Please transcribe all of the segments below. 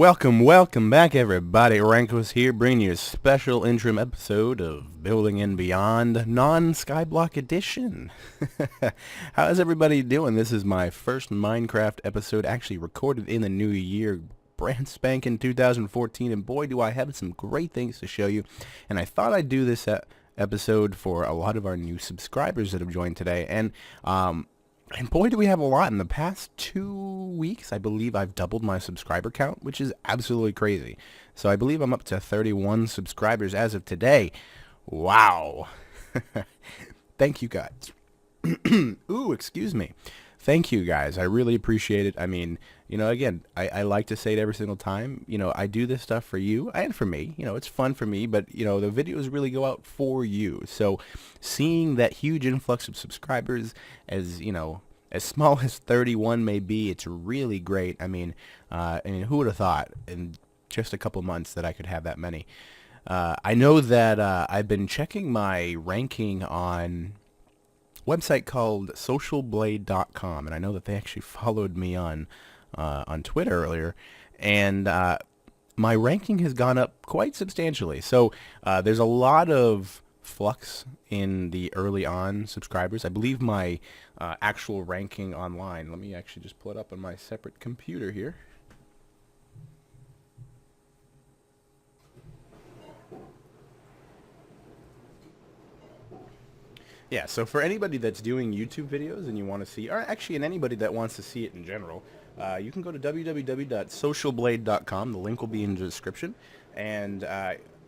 Welcome back, everybody. RanqeustLP here, bringing you a special interim episode of Building and Beyond, non-Skyblock edition. How is everybody doing? This is my first Minecraft episode, actually recorded in the new year, brand spanking 2014, and boy, do I have some great things to show you. And I thought I'd do this episode for a lot of our new subscribers that have joined today, and boy, do we have a lot. In the past 2 weeks, I believe I've doubled my subscriber count, which is absolutely crazy. So I believe I'm up to 31 subscribers as of today. Wow. Thank you, guys. Ooh, excuse me. Thank you, guys. I really appreciate it. I mean, again, I like to say it every single time. I do this stuff for you and for me. It's fun for me, but, the videos really go out for you. So seeing that huge influx of subscribers as small as 31 may be, it's really great. I mean, who would have thought in just a couple months that I could have that many? I know that I've been checking my ranking on website called socialblade.com, and I know that they actually followed me on Twitter earlier, and my ranking has gone up quite substantially. So there's a lot of flux in the early on subscribers. I believe my actual ranking online, let me actually just pull it up on my separate computer here. Yeah, so for anybody that's doing YouTube videos and you want to see, or actually and anybody that wants to see it in general, you can go to www.socialblade.com. The link will be in the description. And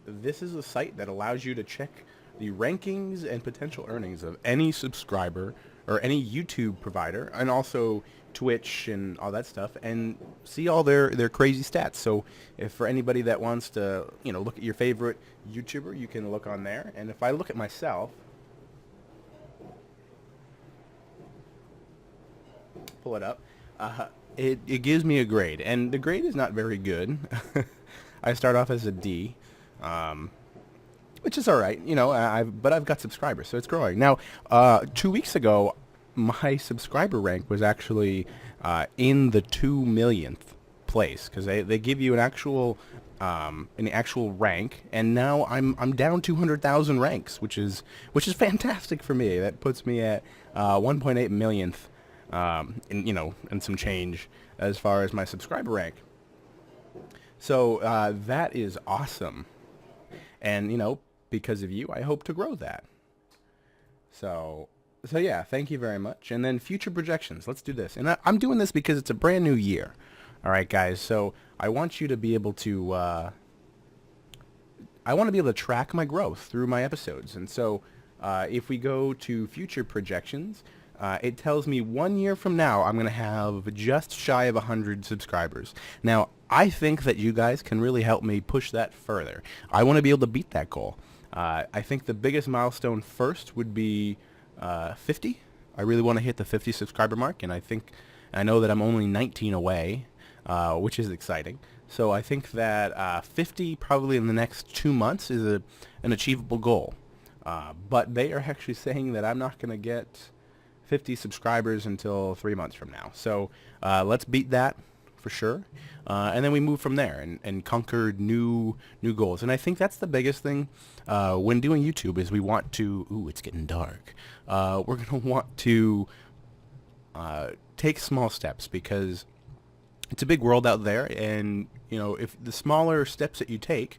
this is a site that allows you to check the rankings and potential earnings of any subscriber or any YouTube provider, and also Twitch and all that stuff, and see all their crazy stats. So if for anybody that wants to, look at your favorite YouTuber, you can look on there. And if I look at myself, pull it up, it gives me a grade, and the grade is not very good. I start off as a D, which is all right, but I've got subscribers, so it's growing. Now, 2 weeks ago, my subscriber rank was actually in the 2 millionth place, because they give you an actual rank, and now I'm down 200,000 ranks, which is fantastic for me. That puts me at 1.8 millionth. And some change as far as my subscriber rank. So that is awesome, and because of you, I hope to grow that. So yeah, thank you very much. And then future projections. Let's do this, and I'm doing this because it's a brand new year. All right, guys. So I want you to be able to. I want to be able to track my growth through my episodes, and so if we go to future projections. It tells me 1 year from now I'm going to have just shy of 100 subscribers. Now, I think that you guys can really help me push that further. I want to be able to beat that goal. I think the biggest milestone first would be 50. I really want to hit the 50 subscriber mark, and I know that I'm only 19 away, which is exciting. So I think that 50 probably in the next 2 months is an achievable goal. But they are actually saying that I'm not going to get 50 subscribers until 3 months from now. So let's beat that for sure. And then we move from there and conquer new goals. And I think that's the biggest thing when doing YouTube is we want to, ooh, it's getting dark. We're going to want to take small steps, because it's a big world out there. And, if the smaller steps that you take,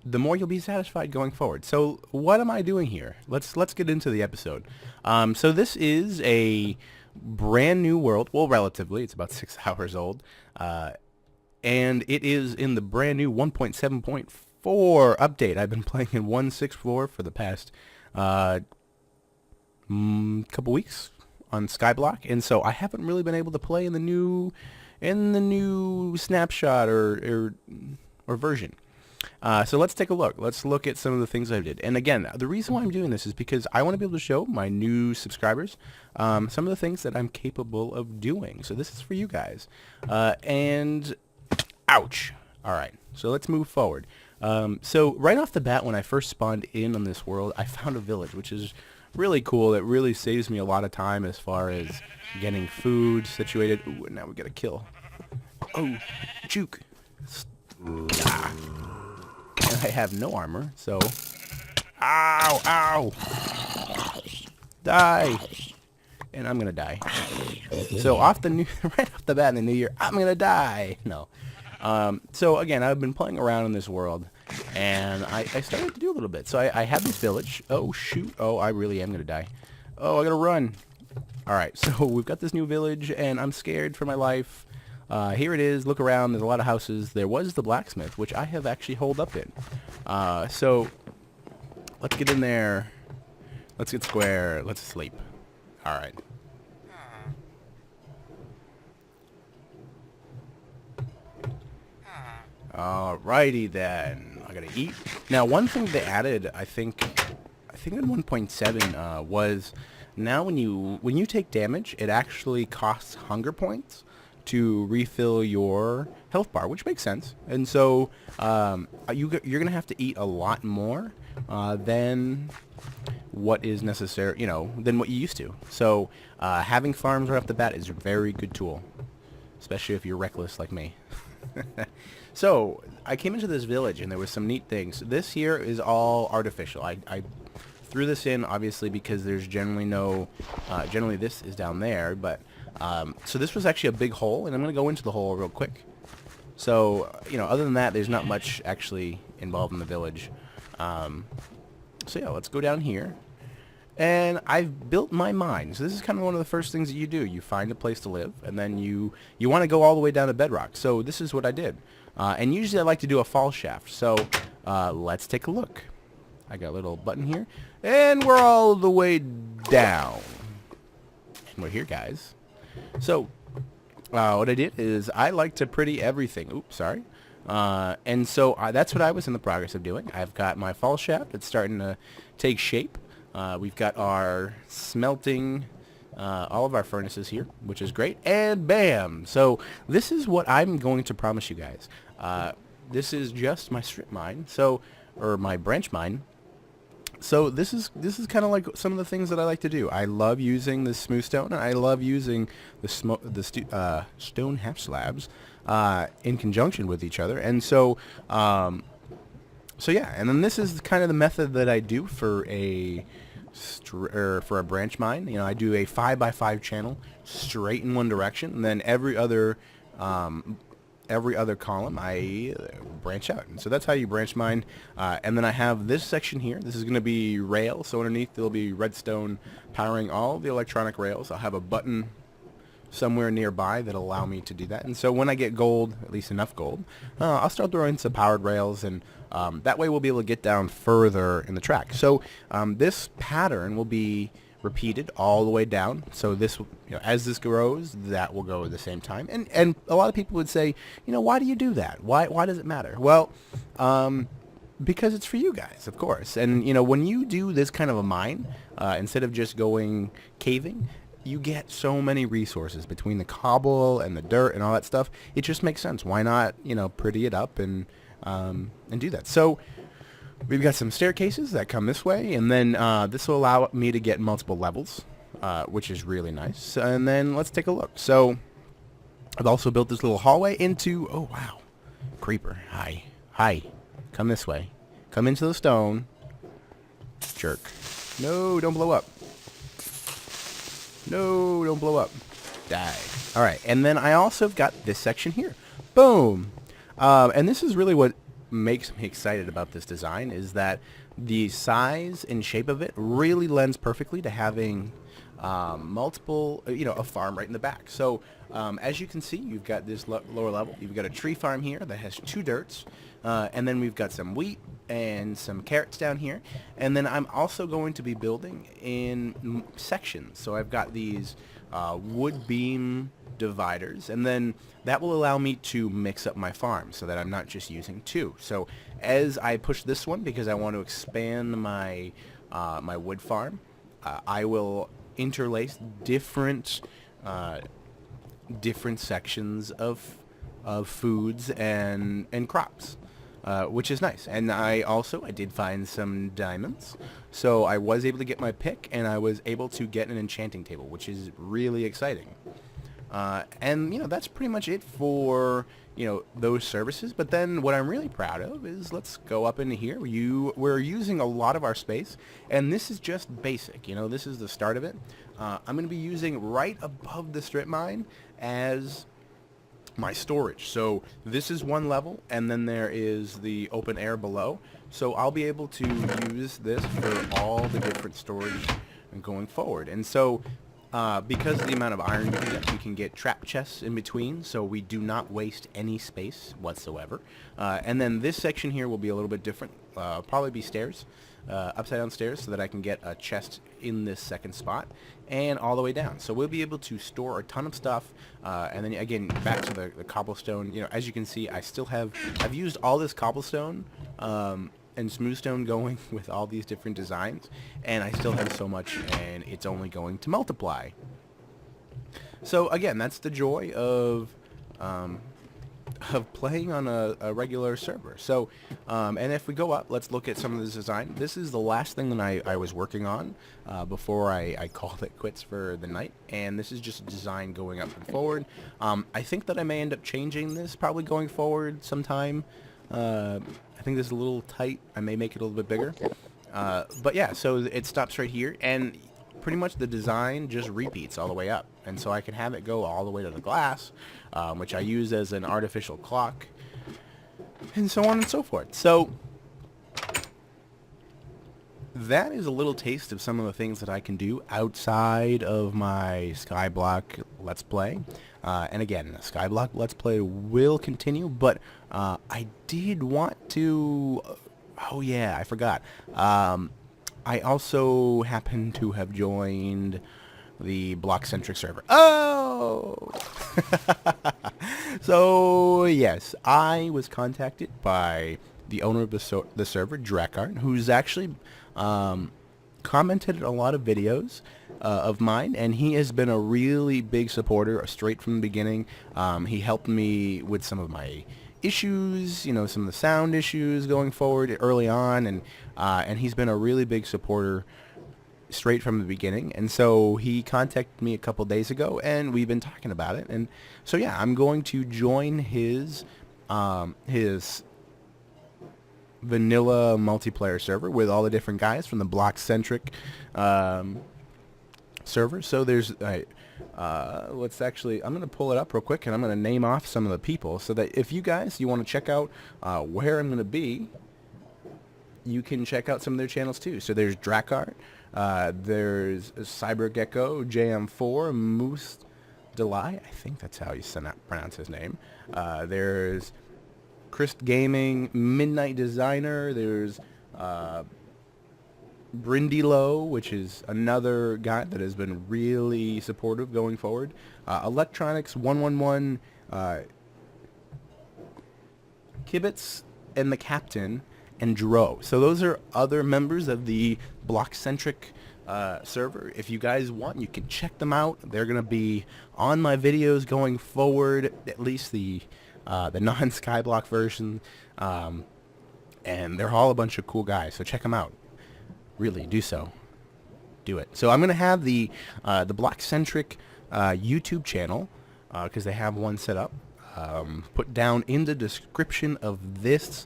the more you'll be satisfied going forward. So what am I doing here? Let's get into the episode. So this is a brand new world. Well, relatively, it's about 6 hours old, and it is in the brand new 1.7.4 update. I've been playing in 1.6.4 for the past couple weeks on Skyblock, and so I haven't really been able to play in the new snapshot or version. So let's take a look. Let's look at some of the things I did. And again, the reason why I'm doing this is because I want to be able to show my new subscribers some of the things that I'm capable of doing. So this is for you guys. And ouch. All right. So let's move forward. So right off the bat, when I first spawned in on this world, I found a village, which is really cool. It really saves me a lot of time as far as getting food situated. Ooh, and now we got a kill. Oh, juke. Ah. And I have no armor, so... Ow, ow! Die! And I'm gonna die. So off the right off the bat in the new year, I'm gonna die! No. So again, I've been playing around in this world, and I started to do a little bit. So I have this village. Oh, shoot. Oh, I really am gonna die. Oh, I gotta run. Alright, so we've got this new village, and I'm scared for my life. Here it is. Look around. There's a lot of houses. There was the blacksmith, which I have actually holed up in. So let's get in there. Let's get square. Let's sleep. Alright. Alrighty then. I gotta eat. Now, one thing they added, I think in 1.7 was now when you take damage, it actually costs hunger points to refill your health bar, which makes sense. And so you're gonna have to eat a lot more than what is necessary, than what you used to. So having farms right off the bat is a very good tool, especially if you're reckless like me. So I came into this village and there was some neat things. This here is all artificial. I threw this in obviously because there's generally no, generally this is down there, but so this was actually a big hole, and I'm going to go into the hole real quick. So, other than that, there's not much actually involved in the village. So yeah, let's go down here. And I've built my mine. So this is kind of one of the first things that you do. You find a place to live, and then you want to go all the way down to bedrock. So this is what I did. And usually I like to do a fall shaft. So let's take a look. I got a little button here. And we're all the way down. And we're here, guys. So what I did is I like to pretty everything. Oops, sorry. And so that's what I was in the progress of doing. I've got my fall shaft. It's starting to take shape. We've got our smelting, all of our furnaces here, which is great. And bam! So this is what I'm going to promise you guys. This is just my strip mine, or my branch mine. So this is kind of like some of the things that I like to do. I love using the smooth stone, and I love using the stone half slabs in conjunction with each other. And so yeah, and then this is kind of the method that I do for a branch mine. I do a 5x5 channel straight in one direction, and then every other column I branch out. And so that's how you branch mine. And then I have this section here. This is going to be rail. So underneath there'll be redstone powering all the electronic rails. I'll have a button somewhere nearby that'll allow me to do that. And so when I get gold, at least enough gold, I'll start throwing some powered rails, and that way we'll be able to get down further in the track. So this pattern will be repeated all the way down. So this, as this grows, that will go at the same time. And a lot of people would say, why do you do that? Why does it matter? Well, because it's for you guys, of course. And when you do this kind of a mine, instead of just going caving, you get so many resources between the cobble and the dirt and all that stuff. It just makes sense. Why not, pretty it up and do that? So we've got some staircases that come this way, and then this will allow me to get multiple levels, which is really nice. And then let's take a look. So I've also built this little hallway into, oh wow, creeper, hi, come this way, come into the stone, jerk. No, don't blow up. No, don't blow up. Die. All right, and then I also have got this section here. Boom. And this is really what makes me excited about this design, is that the size and shape of it really lends perfectly to having multiple, a farm right in the back. So as you can see, you've got this lower level. You've got a tree farm here that has 2 dirts. And then we've got some wheat and some carrots down here. And then I'm also going to be building in sections. So I've got these wood beam dividers, and then that will allow me to mix up my farm so that I'm not just using 2. So as I push this one, because I want to expand my my wood farm, I will interlace different sections of foods and crops, which is nice. And I did find some diamonds, so I was able to get my pick, and I was able to get an enchanting table, which is really exciting. And that's pretty much it for those services. But then what I'm really proud of is, let's go up into here. We're using a lot of our space, and this is just basic. This is the start of it. I'm going to be using right above the strip mine as my storage. So this is one level, and then there is the open air below. So I'll be able to use this for all the different storage going forward. And so because of the amount of iron we can get trap chests in between, so we do not waste any space whatsoever. And then this section here will be a little bit different. Probably be stairs, upside down stairs, so that I can get a chest in this second spot and all the way down. So we'll be able to store a ton of stuff. And then again, back to the cobblestone. As you can see, I've used all this cobblestone and smoothstone going with all these different designs, and I still have so much, and it's only going to multiply. So again, that's the joy of playing on a regular server. So and if we go up, let's look at some of this design. This is the last thing that I was working on before I called it quits for the night, and this is just a design going up and forward. I think that I may end up changing this probably going forward sometime. I think this is a little tight. I may make it a little bit bigger. But yeah, so it stops right here, and pretty much the design just repeats all the way up. And so I can have it go all the way to the glass, which I use as an artificial clock, and so on and so forth. So that is a little taste of some of the things that I can do outside of my Skyblock Let's Play. And again, the Skyblock Let's Play will continue, but I did want to... oh yeah, I forgot. I also happen to have joined the BloXCentric server. Oh! So, yes, I was contacted by the owner of the server, Drakart, who's actually commented a lot of videos of mine, and he has been a really big supporter straight from the beginning. He helped me with some of my issues, some of the sound issues going forward early on, and he's been a really big supporter straight from the beginning. And so he contacted me a couple days ago, and we've been talking about it. And so yeah, I'm going to join his vanilla multiplayer server with all the different guys from the BloXCentric server. So there's let's actually, I'm going to pull it up real quick, and I'm going to name off some of the people, so that if you guys, you want to check out where I'm going to be, you can check out some of their channels too. So there's Drakart, there's CyberGecko, JM4, Moose Delay, I think that's how you pronounce his name. There's Chris Gaming, Midnight Designer, there's Brindilo, which is another guy that has been really supportive going forward. Electronics 111, Kibitz, and the Captain, and Dro. So those are other members of the BloXCentric server. If you guys want, you can check them out. They're going to be on my videos going forward, at least the non-Skyblock version, and they're all a bunch of cool guys, so check them out. Really, do so. Do it. So I'm going to have the BloXCentric YouTube channel, because they have one set up, put down in the description of this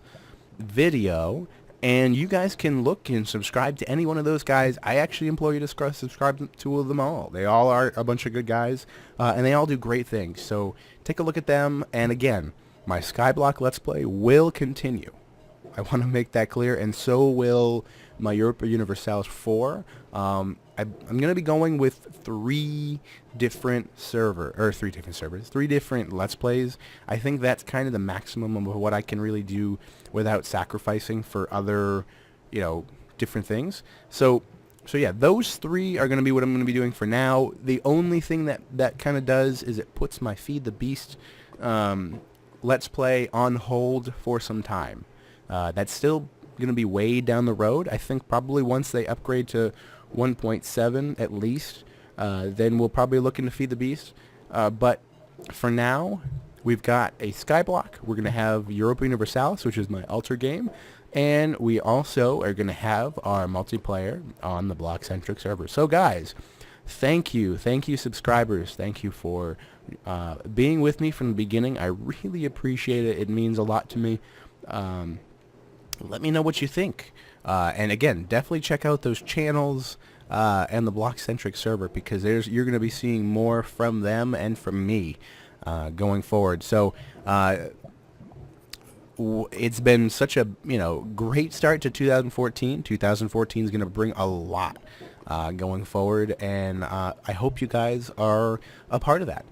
video, and you guys can look and subscribe to any one of those guys. I actually implore you to subscribe to them all. They all are a bunch of good guys, and they all do great things. So take a look at them, and again, my Skyblock Let's Play will continue. I want to make that clear, and so will my Europa Universalis 4. I'm going to be going with three different Let's Plays. I think that's kind of the maximum of what I can really do without sacrificing for other, different things. So yeah, those three are going to be what I'm going to be doing for now. The only thing that kind of does is it puts my Feed the Beast Let's Play on hold for some time. That's still going to be way down the road. I think probably once they upgrade to 1.7 at least, then we'll probably look into Feed the Beast. But for now, we've got a Skyblock. We're going to have Europa Universalis, which is my altar game. And we also are going to have our multiplayer on the BloXCentric server. So guys, thank you subscribers. Thank you for being with me from the beginning. I really appreciate it. It means a lot to me. Let me know what you think. And again, definitely check out those channels and the BloXCentric server, because you're going to be seeing more from them and from me going forward. So it's been such a great start to 2014. 2014 is going to bring a lot going forward, and I hope you guys are a part of that.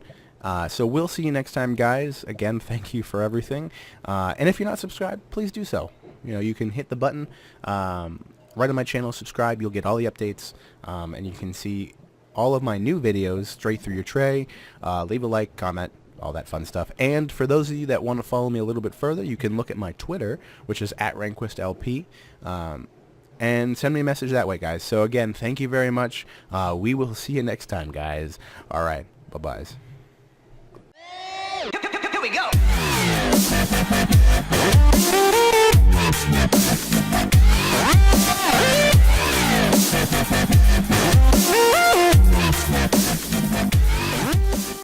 So we'll see you next time, guys. Again, thank you for everything. And if you're not subscribed, please do so. You can hit the button right on my channel, subscribe. You'll get all the updates, and you can see all of my new videos straight through your tray. Leave a like, comment, all that fun stuff. And for those of you that want to follow me a little bit further, you can look at my Twitter, which is @RanqeustLP, and send me a message that way, guys. So again, thank you very much. We will see you next time, guys. All right, bye-bye.